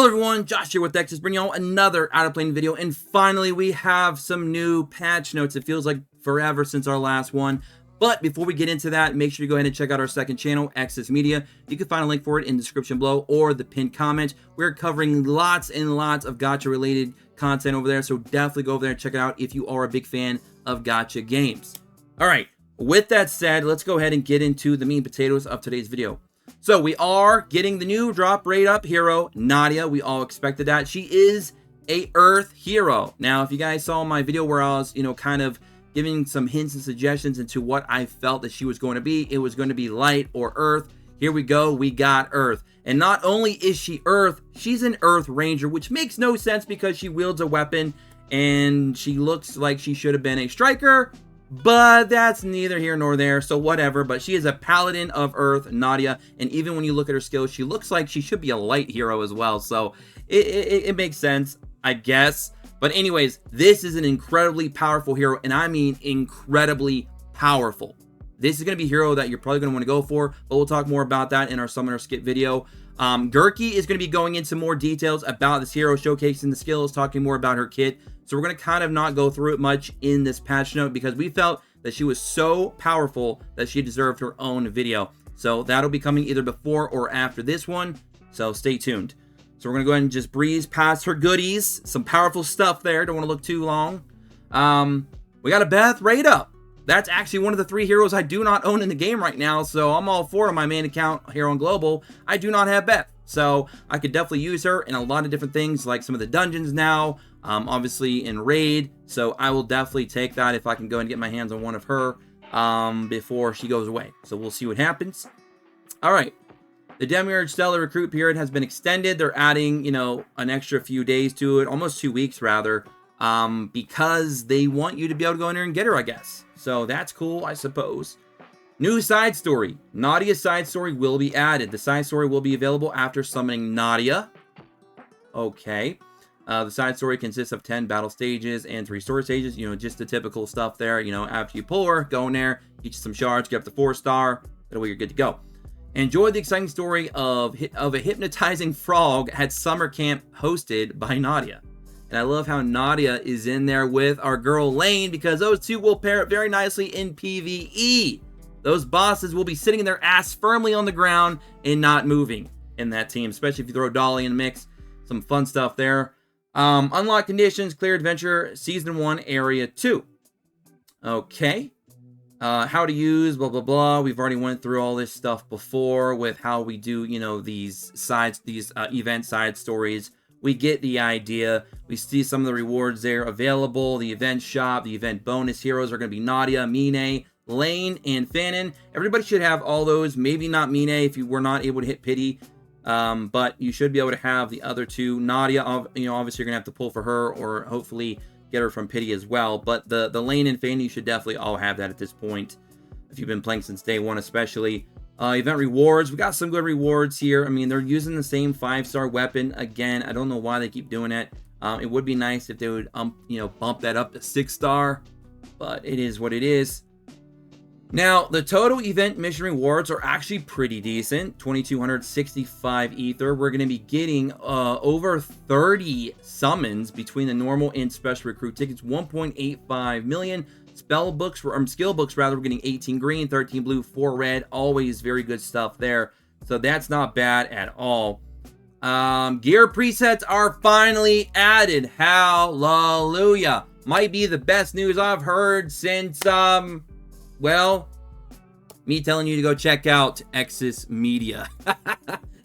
Hello everyone, Josh here with Texas, bringing y'all another OUTERPLANE video, and finally we have some new patch notes. It feels like forever since our last one, but before we get into that, make sure you go ahead and check out our second channel, Access Media. You can find a link for it in the description below or the pinned comment. We're covering lots and lots of gacha related content over there, so definitely go over there and check it out if you are a big fan of gacha games. Alright, with that said, let's go ahead and get into the meat and potatoes of today's video. So we are getting the new drop rate up hero, Notia. We all expected that. She is a Earth hero. Now, if you guys saw my video where I was, kind of giving some hints and suggestions into what I felt that she was going to be, it was going to be light or Earth. Here we go. We got Earth. And not only is she Earth, she's an Earth Ranger, which makes no sense because she wields a weapon and she looks like she should have been a striker. But that's neither here nor there, so whatever. But she is a paladin of Earth, Notia, and even when you look at her skills, she looks like she should be a light hero as well. So it makes sense, I guess. But anyways, this is an incredibly powerful hero, and I mean incredibly powerful. This is going to be a hero that you're probably going to want to go for, but we'll talk more about that in our Summoner Skit video. Gurki is going to be going into more details about this hero, showcasing the skills, talking more about her kit. So we're going to kind of not go through it much in this patch note because we felt that she was so powerful that she deserved her own video. So that'll be coming either before or after this one. So stay tuned. So we're going to go ahead and just breeze past her goodies. Some powerful stuff there. Don't want to look too long. We got a Beth rate up. That's actually one of the 3 heroes I do not own in the game right now. So I'm all for on my main account here on Global. I do not have Beth. So I could definitely use her in a lot of different things like some of the dungeons now. Obviously in raid, so I will definitely take that if I can go and get my hands on one of her before she goes away. So we'll see what happens. All right, the Demiurge Stellar recruit period has been extended. They're adding, an extra few days to it, almost 2 weeks rather, because they want you to be able to go in there and get her, I guess. So that's cool, I suppose. New side story. Natia's side story will be added. The side story will be available after summoning Notia. Okay. The side story consists of 10 battle stages and 3 story stages. Just the typical stuff there. After you pull her, go in there, get you some shards, get up to 4-star. That way you're good to go. Enjoy the exciting story of a hypnotizing frog at summer camp hosted by Notia. And I love how Notia is in there with our girl Lane because those two will pair up very nicely in PvE. Those bosses will be sitting their ass firmly on the ground and not moving in that team, especially if you throw Dolly in the mix. Some fun stuff there. Unlock conditions, clear adventure, season 1, area 2. Okay. How to use, blah, blah, blah. We've already went through all this stuff before with how we do, these event side stories. We get the idea. We see some of the rewards there available. The event shop, the event bonus heroes are going to be Notia, Mine, Lane, and Fanon. Everybody should have all those. Maybe not Mine if you were not able to hit pity. But you should be able to have the other 2. Notia, obviously you're gonna have to pull for her or hopefully get her from pity as well. But the Lane and Fane, you should definitely all have that at this point if you've been playing since day 1 especially. Event rewards, we got some good rewards here. I mean, they're using the same 5-star weapon again. I don't know why they keep doing it. It would be nice if they would bump that up to 6-star, but it is what it is. Now, the total event mission rewards are actually pretty decent. 2,265 ether. We're going to be getting over 30 summons between the normal and special recruit tickets. 1.85 million. Skill books, rather, we're getting 18 green, 13 blue, 4 red. Always very good stuff there. So that's not bad at all. Gear presets are finally added. Hallelujah. Might be the best news I've heard since... well, me telling you to go check out Access Media.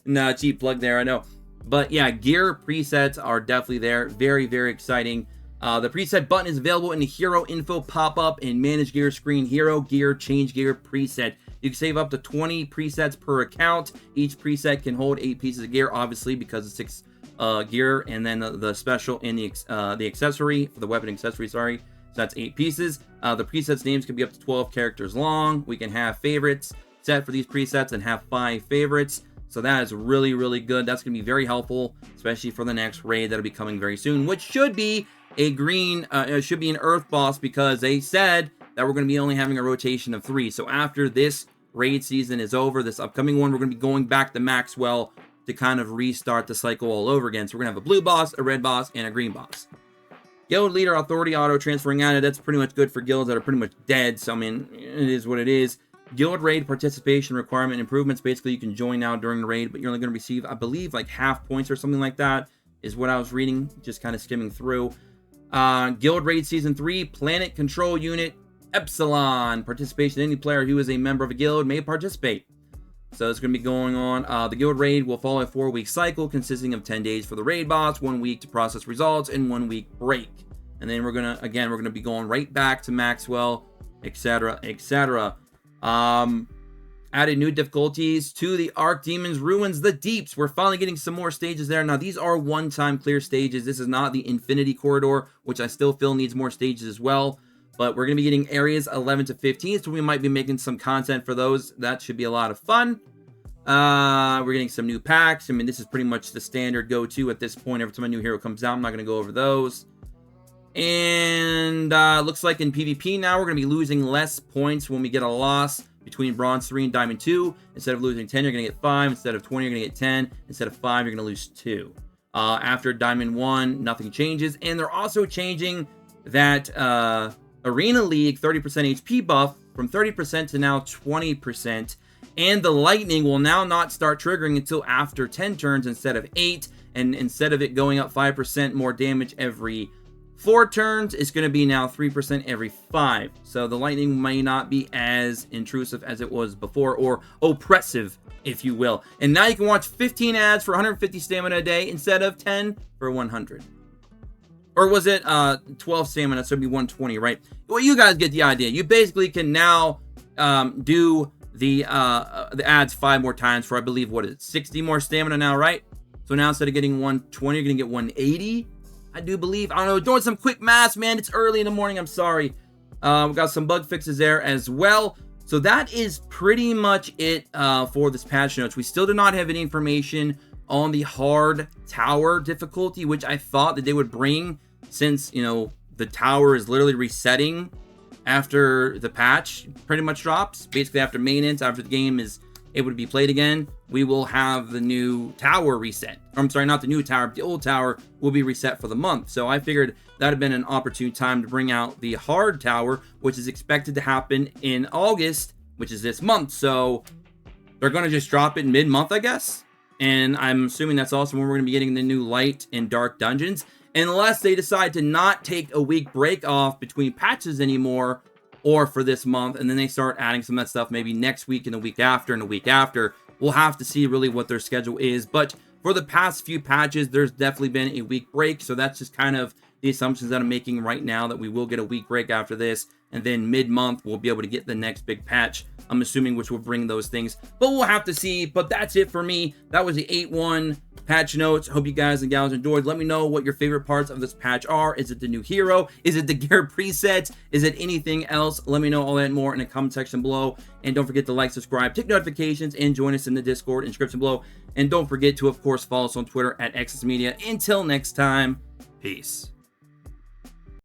No, cheap plug there, I know. But yeah, gear presets are definitely there. Very, very exciting. The preset button is available in the hero info pop-up and manage gear screen. Hero gear, change gear preset. You can save up to 20 presets per account. Each preset can hold 8 pieces of gear, obviously, because it's 6 gear, and then the special and the accessory, for the weapon accessory, sorry. So that's 8 pieces. The presets names can be up to 12 characters long. We can have favorites set for these presets and have 5 favorites. So that is really, really good. That's going to be very helpful, especially for the next raid that'll be coming very soon, which should be a green, it should be an Earth boss because they said that we're going to be only having a rotation of 3. So after this raid season is over, this upcoming one, we're going to be going back to Maxwell to kind of restart the cycle all over again. So we're going to have a blue boss, a red boss, and a green boss. Guild leader authority auto transferring added. That's pretty much good for guilds that are pretty much dead. So, I mean, it is what it is. Guild raid participation requirement improvements. Basically, you can join now during the raid, but you're only going to receive, I believe, like half points or something like that is what I was reading, just kind of skimming through. Guild raid season 3, planet control unit, Epsilon. Participation. Any player who is a member of a guild may participate. So it's going to be going on. The guild raid will follow a 4-week cycle consisting of 10 days for the raid boss, 1 week to process results, and 1 week break. And then we're going to be going right back to Maxwell, etc., etc. Added new difficulties to the Archdemons Ruins the Deeps. We're finally getting some more stages there. Now, these are one-time clear stages. This is not the Infinity Corridor, which I still feel needs more stages as well. But we're going to be getting areas 11 to 15, so we might be making some content for those. That should be a lot of fun. We're getting some new packs. I mean, this is pretty much the standard go-to at this point. Every time a new hero comes out, I'm not going to go over those. And looks like in PvP now, we're going to be losing less points when we get a loss between Bronze 3 and Diamond 2. Instead of losing 10, you're going to get 5. Instead of 20, you're going to get 10. Instead of 5, you're going to lose 2. After Diamond 1, nothing changes. And they're also changing that Arena League 30% HP buff from 30% to now 20%. And the lightning will now not start triggering until after 10 turns instead of 8. And instead of it going up 5% more damage every 4 turns, it's going to be now 3% every 5. So the lightning may not be as intrusive as it was before, or oppressive, if you will. And now you can watch 15 ads for 150 stamina a day instead of 10 for 100. Or was it 12 stamina, so it'd be 120, right? Well, you guys get the idea. You basically can now do the ads 5 more times for, I believe, what is it, 60 more stamina now, right? So now instead of getting 120, you're going to get 180. I do believe. I don't know. Doing some quick math, man. It's early in the morning. I'm sorry. We've got some bug fixes there as well. So that is pretty much it for this patch notes. We still do not have any information on the hard tower difficulty, which I thought that they would bring since, you know, the tower is literally resetting after the patch pretty much drops. Basically, after maintenance, after the game is able to be played again, we will have the new tower reset. I'm sorry, not the new tower, but the old tower will be reset for the month. So I figured that had been an opportune time to bring out the hard tower, which is expected to happen in August, which is this month. So they're going to just drop it mid-month, I guess. And I'm assuming that's also when we're going to be getting the new light and dark dungeons, unless they decide to not take a week break off between patches anymore, or for this month, and then they start adding some of that stuff maybe next week and the week after and the week after. We'll have to see really what their schedule is. But for the past few patches, there's definitely been a week break. So that's just kind of the assumptions that I'm making right now, that we will get a week break after this. And then mid-month, we'll be able to get the next big patch, I'm assuming, which will bring those things. But we'll have to see. But that's it for me. That was the 8.1 patch notes. Hope you guys and gals enjoyed. Let me know what your favorite parts of this patch are. Is it the new hero? Is it the gear presets? Is it anything else? Let me know all that and more in the comment section below. And don't forget to like, subscribe, tick notifications, and join us in the Discord in the description below. And don't forget to, of course, follow us on Twitter at XSmedia. Until next time, peace.